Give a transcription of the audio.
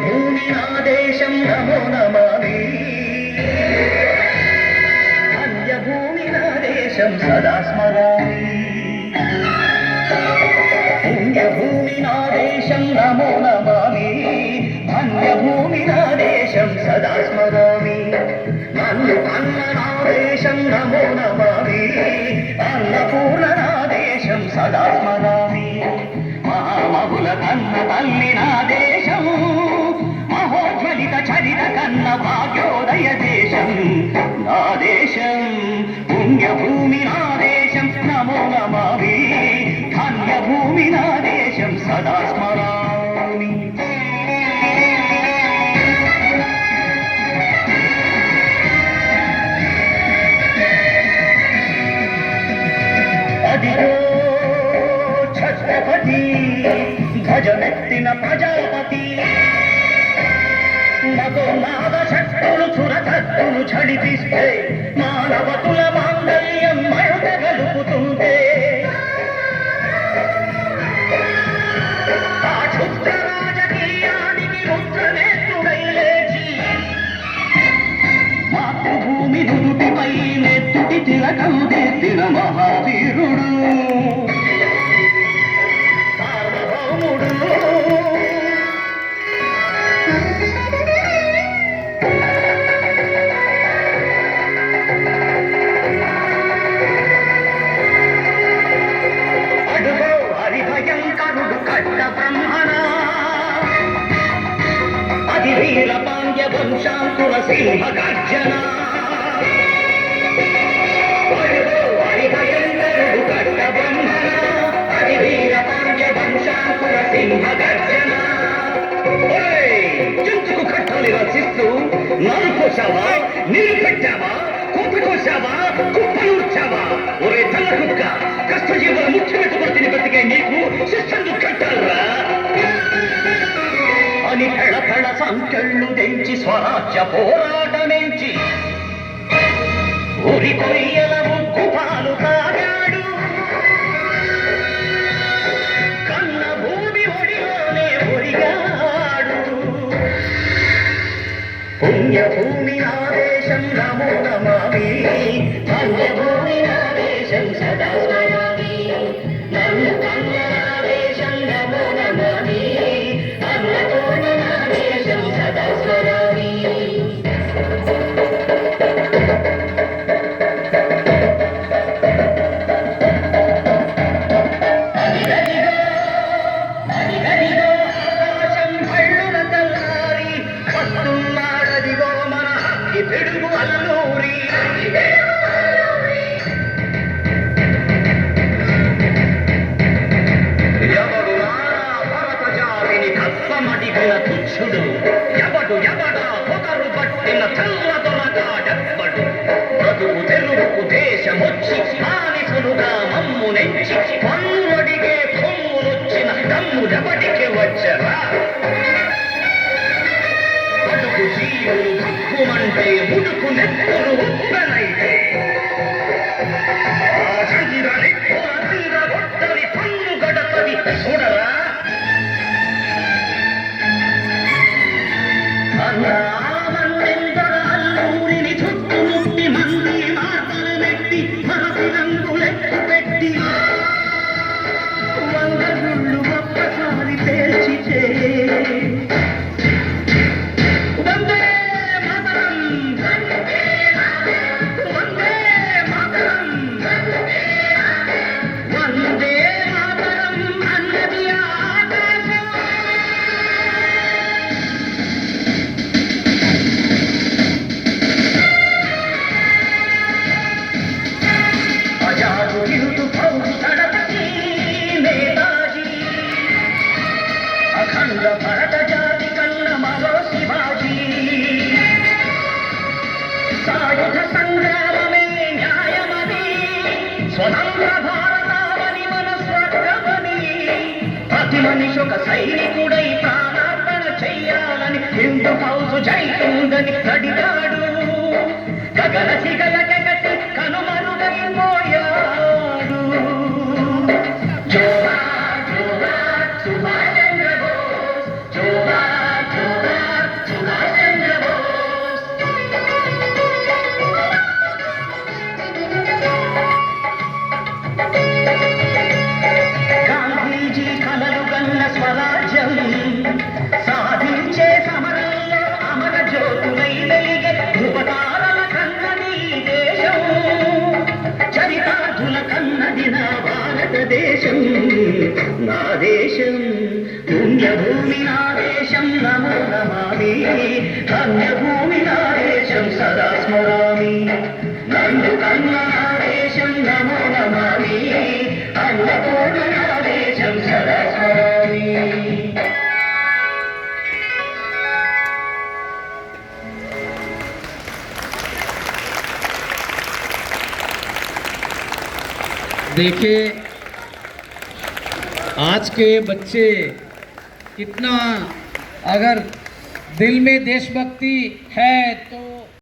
పుణ్యభూమి నా దేశం నమో నమామి ధన్యభూమి నా దేశం సదా స్మరామి పుణ్యభూమి నా దేశం నమో నమామి ధన్యభూమి నా దేశం సదా స్మరామి నన్ను కన్న నా దేశం నమో నమామి అన్నపూర్ణ నా దేశం సదా స్మరామి మహామహుల కన్న తల్లి నా దేశం మహోజ్వలిత చరిత కన్న భాగ్యోదయ దేశం నా దేశం పుణ్యభూమి నా దేశం నమో నమామి ధన్యభూమి నా దేశం సదా స్మరామి అదిగో ఛత్రపతి ధ్వజమెత్తిన ప్రజాపతి మగోనాద శక్తులు చురకత్తులు ఝడిపిస్తే మానవతుల మాంగళ్యం మయుట గలుపుతుంటే ఆ క్షుద్ర రాజకీయానికి రుద్రనేత్రుడై లేచి మాతృభూమి నుదుటిపై నెత్తుటి తిలకం దిద్దిన మహావీరుడు సార్వభౌముడు అడుగో హరిభయంకరుడు కట్ట బ్రహ్మణ అది వీర పాండ్య వంశాంకుర సింహ గర్జన అడుగో హరిభయంకరుడు కట్ట బ్రహ్మణ అది వీర పాండ్య వంశాంకుర సింహ గర్జన జంతుకు కట్టాలి రచిస్తూ నరుకోసావా నిలుపెట్టావా కోపకోసావా కుప్పలూర్చావా ఒరే తల్ల కుక్క కష్టజీవుల ముఖ్యమెత్తుకుని తిని బతికే నీకు శిక్షను కట్టాలరా అని కళ సంకెళ్ళు తెంచి స్వరాజ్య పోరాటమెంచి ఊరి కొయ్యల ముక్కు పాలు తాగాడు కన్న భూమి ఒడిలోనే ఒడిగాడు పుణ్యభూమి నా దేశం నమో నమామి ధన్యభూమి నా దేశం సదా స్మరామి నన్ను కన్న నా దేశం నమో నమామి అన్నపూర్ణ నా దేశం సదా స్మరామి అదిగదిగో ఆకాశం భళ్ళున తెల్లారి వస్తున్నాడదిగో మన హక్కి పిడుగు అల్లూరి ఎవడు భరత జాతిని కప్పమడిగిన తుచ్చుడు ఎవడా పొగరు పట్టిన తెల్లదొరగాడెవ్వడు బతుకు తెలుగు దేశమొచ్చి బానిసలుగా మమ్ము నెంచి పన్నుడిగే కొమ్ములొచ్చిన దమ్ముడెవడికి వచ్చరా బతుకు జీవులు భక్కుమంటే ముడుకు నెత్తులు ఉప్పెనైతే తీరగొట్టని పన్ను గడపది చూడరా అన్నామందర అల్లూరిని చుట్టుముట్టి మంది మాటలు పెట్టి మరసి రంగులెక్కు పెట్టి వందగుళ్ళు ఒక్కసారి పేల్చితే వందే మాతరం వందే మాతరం వందే మాతరం అన్నది ఆకాశం ఆజాదు హిందూ ఫౌజ్ దళపతి నేతాజీ అఖండ భరత జాతి కన్న మరో శివాజీ సాయుధ సంగ్రామమే న్యాయమని స్వతంత్ర భారతావని మన స్వర్గమని ప్రతి మనిషి ఒక సైనికుడై ప్రాణార్పణ చెయ్యాలని హిందూ ఫౌజు జైతుందని అడిగాడు గగన సిగలకెగసి కనుమరుగైపోయాడు జోహార్ జోహార్ సుభాష్ చంద్ర బోస్ జోహార్ జోహార్ దేశం నా దేశం పుణ్యభూమి నా దేశం నమో నమామి ధన్యభూమి నా దేశం సదా స్మరామి నందు కన్న నా దేశం నమో నమామి అన్నపూర్ణ నా దేశం సదా స్మరామి. देखिए आज के बच्चे कितना अगर दिल में देशभक्ति है तो